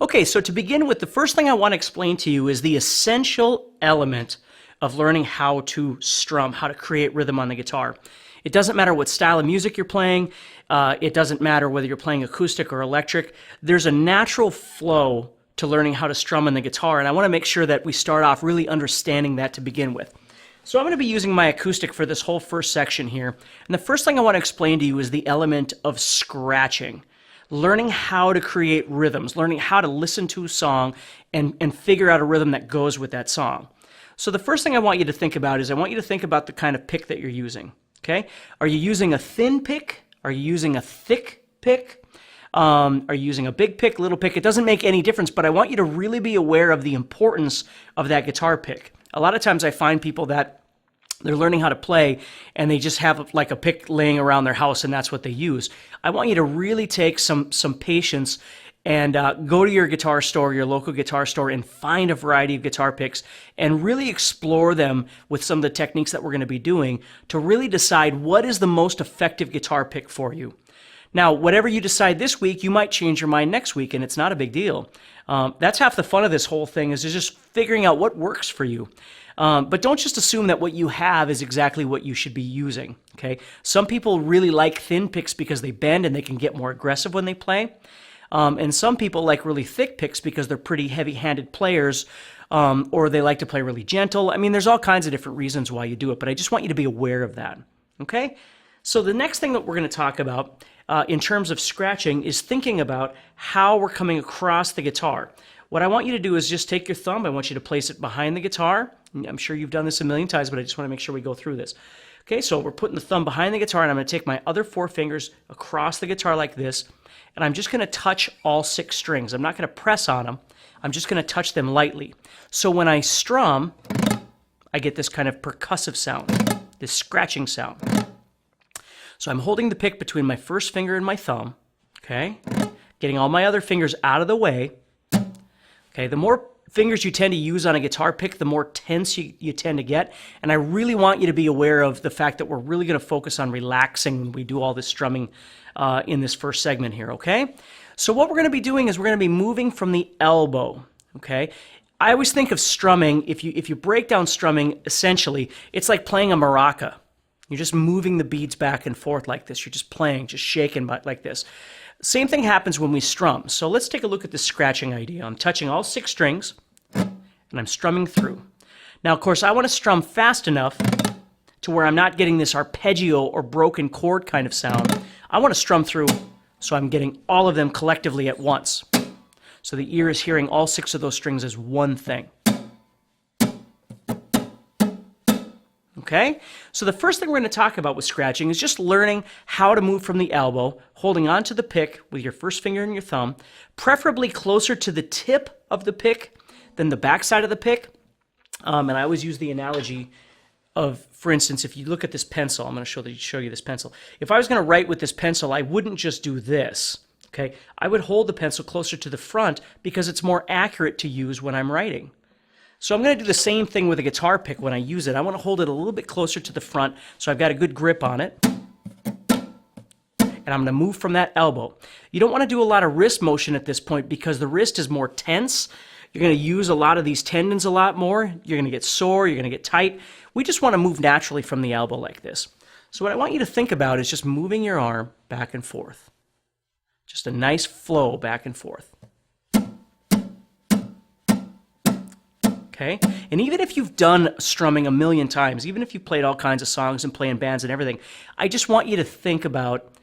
Okay, so to begin with, the first thing I want to explain to you is the essential element of learning how to strum, how to create rhythm on the guitar. It doesn't matter what style of music you're playing. It doesn't matter whether you're playing acoustic or electric. There's a natural flow to learning how to strum on the guitar, and I want to make sure that we start off really understanding that to begin with. So I'm going to be using my acoustic for this whole first section here. And the first thing I want to explain to you is the element of scratching. Learning how to create rhythms, learning how to listen to a song and figure out a rhythm that goes with that song. So the first thing I want you to think about is I want you to think about the kind of pick that you're using. Okay? Are you using a thin pick? Are you using a thick pick? Are you using a big pick, little pick? It doesn't make any difference, but I want you to really be aware of the importance of that guitar pick. A lot of times I find people that they're learning how to play and they just have like a pick laying around their house and that's what they use. I want you to really take some patience and go to your guitar store, your local guitar store, and find a variety of guitar picks and really explore them with some of the techniques that we're going to be doing to really decide what is the most effective guitar pick for you. Now, whatever you decide this week, you might change your mind next week, and it's not a big deal. That's half the fun of this whole thing is just figuring out what works for you. But don't just assume that what you have is exactly what you should be using, okay? Some people really like thin picks because they bend and they can get more aggressive when they play. And some people like really thick picks because they're pretty heavy-handed players, or they like to play really gentle. I mean, there's all kinds of different reasons why you do it, but I just want you to be aware of that, okay? So the next thing that we're going to talk about in terms of scratching is thinking about how we're coming across the guitar. What I want you to do is just take your thumb. I want you to place it behind the guitar. I'm sure you've done this a million times, but I just want to make sure we go through this. Okay, so we're putting the thumb behind the guitar, and I'm going to take my other 4 fingers across the guitar like this, and I'm just going to touch all 6 strings. I'm not going to press on them. I'm just going to touch them lightly. So when I strum, I get this kind of percussive sound, this scratching sound. So I'm holding the pick between my first finger and my thumb, okay? Getting all my other fingers out of the way. Okay, the more fingers you tend to use on a guitar pick, the more tense you tend to get. And I really want you to be aware of the fact that we're really going to focus on relaxing when we do all this strumming in this first segment here, okay? So what we're going to be doing is we're going to be moving from the elbow, okay? I always think of strumming, if you break down strumming, essentially, it's like playing a maraca. You're just moving the beads back and forth like this. You're just playing, just shaking like this. Same thing happens when we strum. So let's take a look at this scratching idea. I'm touching all 6 strings, and I'm strumming through. Now, of course, I want to strum fast enough to where I'm not getting this arpeggio or broken chord kind of sound. I want to strum through so I'm getting all of them collectively at once. So the ear is hearing all 6 of those strings as one thing. Okay? So the first thing we're going to talk about with scratching is just learning how to move from the elbow, holding onto the pick with your first finger and your thumb, preferably closer to the tip of the pick than the back side of the pick. And I always use the analogy of, for instance, if you look at this pencil, I'm going to show you this pencil. If I was going to write with this pencil, I wouldn't just do this. Okay? I would hold the pencil closer to the front because it's more accurate to use when I'm writing. So I'm going to do the same thing with a guitar pick when I use it. I want to hold it a little bit closer to the front so I've got a good grip on it. And I'm going to move from that elbow. You don't want to do a lot of wrist motion at this point because the wrist is more tense. You're going to use a lot of these tendons a lot more. You're going to get sore. You're going to get tight. We just want to move naturally from the elbow like this. So what I want you to think about is just moving your arm back and forth. Just a nice flow back and forth. Okay? And even if you've done strumming a million times, even if you've played all kinds of songs and play in bands and everything, I just want you to think about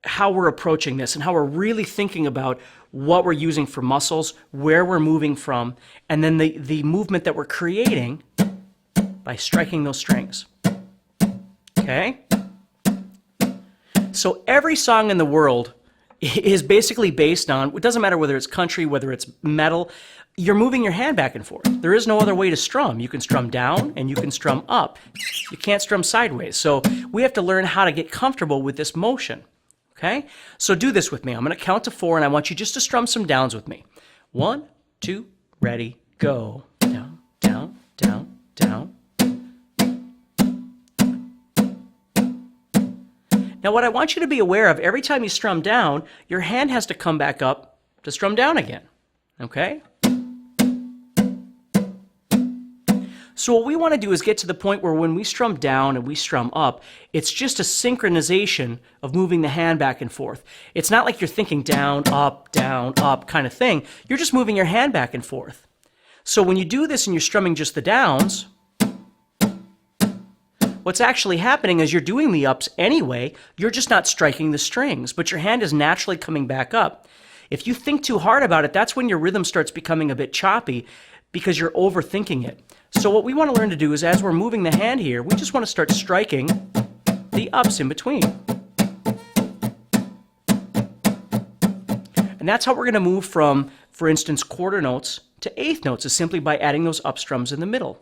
how we're approaching this and how we're really thinking about what we're using for muscles, where we're moving from, and then the movement that we're creating by striking those strings. Okay? So every song in the world is basically based on, it doesn't matter whether it's country, whether it's metal, you're moving your hand back and forth. There is no other way to strum. You can strum down and you can strum up. You can't strum sideways. So we have to learn how to get comfortable with this motion. Okay? So do this with me. I'm going to count to 4 and I want you just to strum some downs with me. 1, 2, ready, go. Down, down, down, down. Now what I want you to be aware of, every time you strum down, your hand has to come back up to strum down again. Okay? So what we want to do is get to the point where when we strum down and we strum up, it's just a synchronization of moving the hand back and forth. It's not like you're thinking down, up kind of thing. You're just moving your hand back and forth. So when you do this and you're strumming just the downs, what's actually happening is you're doing the ups anyway, you're just not striking the strings, but your hand is naturally coming back up. If you think too hard about it, that's when your rhythm starts becoming a bit choppy because you're overthinking it. So what we want to learn to do is as we're moving the hand here, we just want to start striking the ups in between. And that's how we're going to move from, for instance, quarter notes to eighth notes, is simply by adding those up strums in the middle.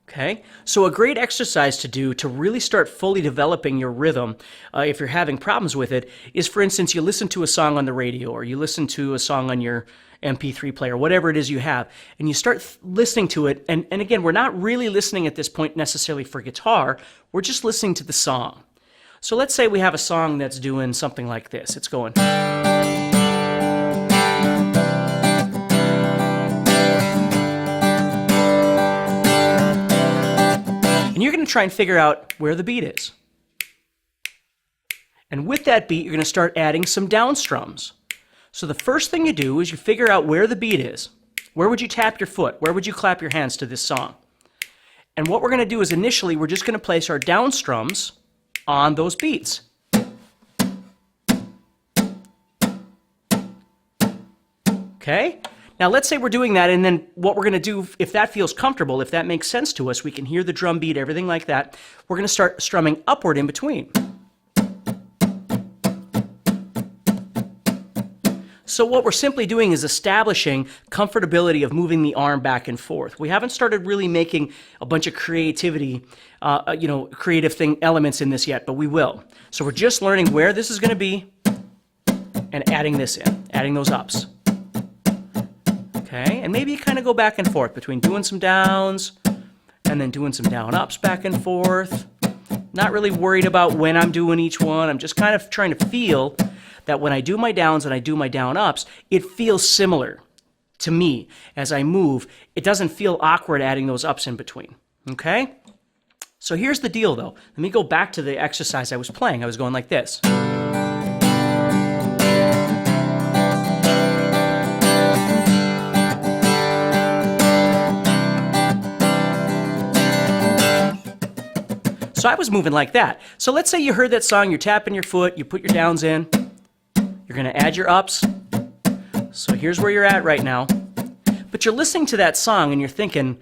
Okay, so a great exercise to do to really start fully developing your rhythm, if you're having problems with it, is, for instance, you listen to a song on the radio or you listen to a song on your MP3 player, whatever it is you have, and you start listening to it. And again, we're not really listening at this point necessarily for guitar, we're just listening to the song. So let's say we have a song that's doing something like this. It's going... And you're going to try and figure out where the beat is. And with that beat, you're going to start adding some down strums. So the first thing you do is you figure out where the beat is. Where would you tap your foot? Where would you clap your hands to this song? And what we're going to do is initially we're just going to place our down strums on those beats. Okay? Now let's say we're doing that, and then what we're going to do, if that feels comfortable, if that makes sense to us, we can hear the drum beat, everything like that, we're going to start strumming upward in between. So what we're simply doing is establishing comfortability of moving the arm back and forth. We haven't started really making a bunch of creativity, creative elements in this yet, but we will. So we're just learning where this is going to be and adding this in, adding those ups. Okay, and maybe you kind of go back and forth between doing some downs and then doing some down ups back and forth. Not really worried about when I'm doing each one. I'm just kind of trying to feel that when I do my downs and I do my down ups, it feels similar to me as I move. It doesn't feel awkward adding those ups in between. Okay? So here's the deal though. Let me go back to the exercise I was playing. I was going like this. So I was moving like that. So let's say you heard that song, you're tapping your foot, you put your downs in, you're going to add your ups. So here's where you're at right now. But you're listening to that song and you're thinking,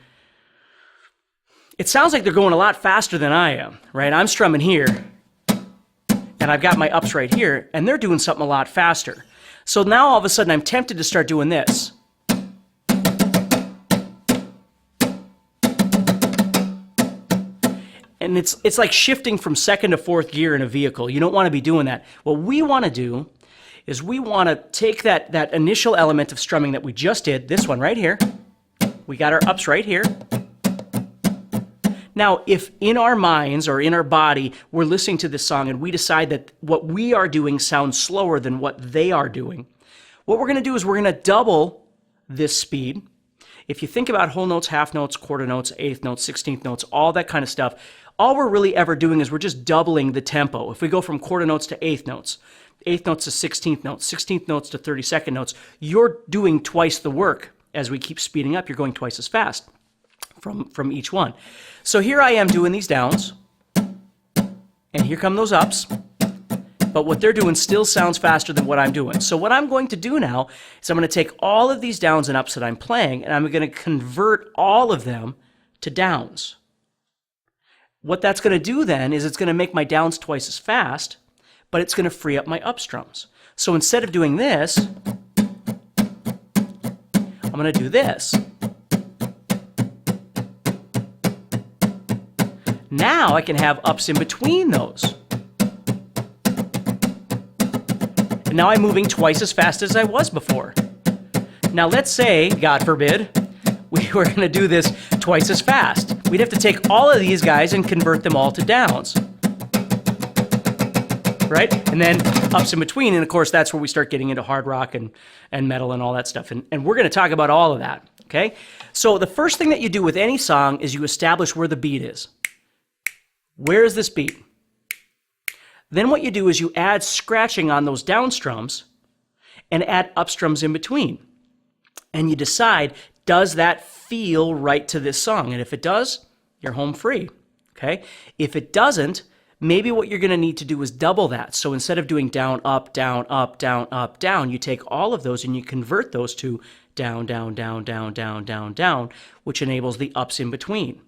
it sounds like they're going a lot faster than I am, right? I'm strumming here, and I've got my ups right here, and they're doing something a lot faster. So now all of a sudden I'm tempted to start doing this. And it's like shifting from second to fourth gear in a vehicle. You don't want to be doing that. What we want to do is we want to take that initial element of strumming that we just did, this one right here. We got our ups right here. Now, if in our minds or in our body we're listening to this song and we decide that what we are doing sounds slower than what they are doing, what we're going to do is we're going to double this speed. If you think about whole notes, half notes, quarter notes, eighth notes, 16th notes, all that kind of stuff, all we're really ever doing is we're just doubling the tempo. If we go from quarter notes to eighth notes to 16th notes, 16th notes to 32nd notes, you're doing twice the work. As we keep speeding up, you're going twice as fast from each one. So here I am doing these downs, and here come those ups, but what they're doing still sounds faster than what I'm doing. So what I'm going to do now is I'm going to take all of these downs and ups that I'm playing, and I'm going to convert all of them to downs. What that's going to do then is it's going to make my downs twice as fast, but it's going to free up my up strums. So instead of doing this, I'm going to do this. Now I can have ups in between those. And now I'm moving twice as fast as I was before. Now let's say, God forbid, we were going to do this twice as fast. We'd have to take all of these guys and convert them all to downs. right? And then ups in between. And of course, that's where we start getting into hard rock and metal and all that stuff. And we're going to talk about all of that, okay? So the first thing that you do with any song is you establish where the beat is. Where is this beat? Then what you do is you add scratching on those down strums and add up strums in between. And you decide, does that feel right to this song? And if it does, you're home free, okay? If it doesn't, maybe what you're going to need to do is double that. So instead of doing down, up, down, up, down, up, down, you take all of those and you convert those to down, down, down, down, down, down, down, which enables the ups in between.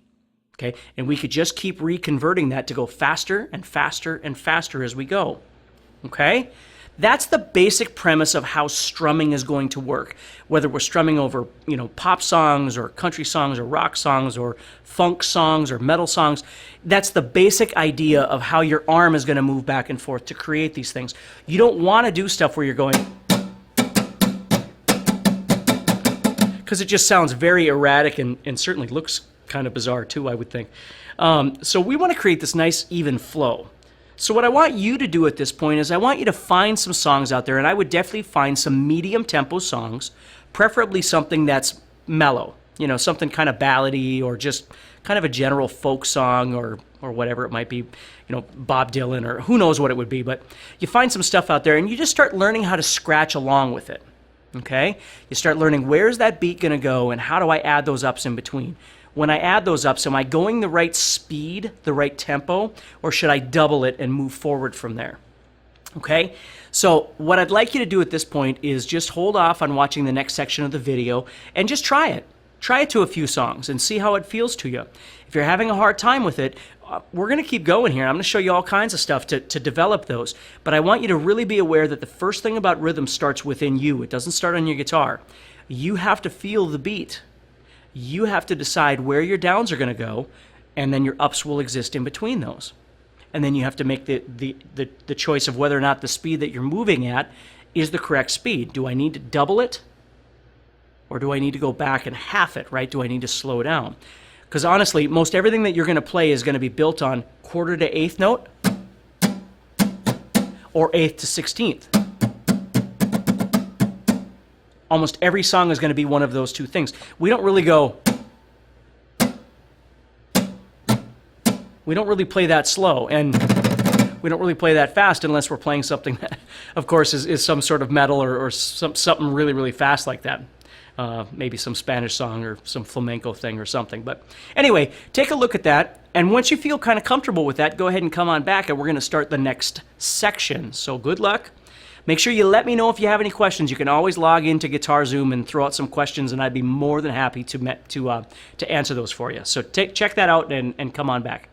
Okay, and we could just keep reconverting that to go faster and faster and faster as we go. Okay, that's the basic premise of how strumming is going to work. Whether we're strumming over, pop songs or country songs or rock songs or funk songs or metal songs, that's the basic idea of how your arm is going to move back and forth to create these things. You don't want to do stuff where you're going, because it just sounds very erratic and certainly looks kind of bizarre too, I would think. So we want to create this nice even flow. So what I want you to do at this point is I want you to find some songs out there, and I would definitely find some medium tempo songs, preferably something that's mellow, something kind of ballady or just kind of a general folk song or whatever it might be, Bob Dylan or who knows what it would be. But you find some stuff out there and you just start learning how to scratch along with it. Okay? You start learning, where's that beat going to go and how do I add those ups in between? When I add those ups, am I going the right speed, the right tempo, or should I double it and move forward from there? Okay? So what I'd like you to do at this point is just hold off on watching the next section of the video and just try it. Try it to a few songs and see how it feels to you. If you're having a hard time with it, we're going to keep going here. I'm going to show you all kinds of stuff to develop those. But I want you to really be aware that the first thing about rhythm starts within you. It doesn't start on your guitar. You have to feel the beat. You have to decide where your downs are going to go, and then your ups will exist in between those. And then you have to make the choice of whether or not the speed that you're moving at is the correct speed. Do I need to double it? Or do I need to go back and half it, right? Do I need to slow down? Because honestly, most everything that you're going to play is going to be built on quarter to eighth note or eighth to 16th. Almost every song is going to be one of those two things. We don't really go, we don't really play that slow, and we don't really play that fast unless we're playing something that, of course, is some sort of metal or something really, really fast like that. Maybe some Spanish song or some flamenco thing or something. But anyway, take a look at that, and once you feel kind of comfortable with that, go ahead and come on back, and we're going to start the next section. So good luck. Make sure you let me know if you have any questions. You can always log into Guitar Zoom and throw out some questions, and I'd be more than happy to answer those for you. So check that out and come on back.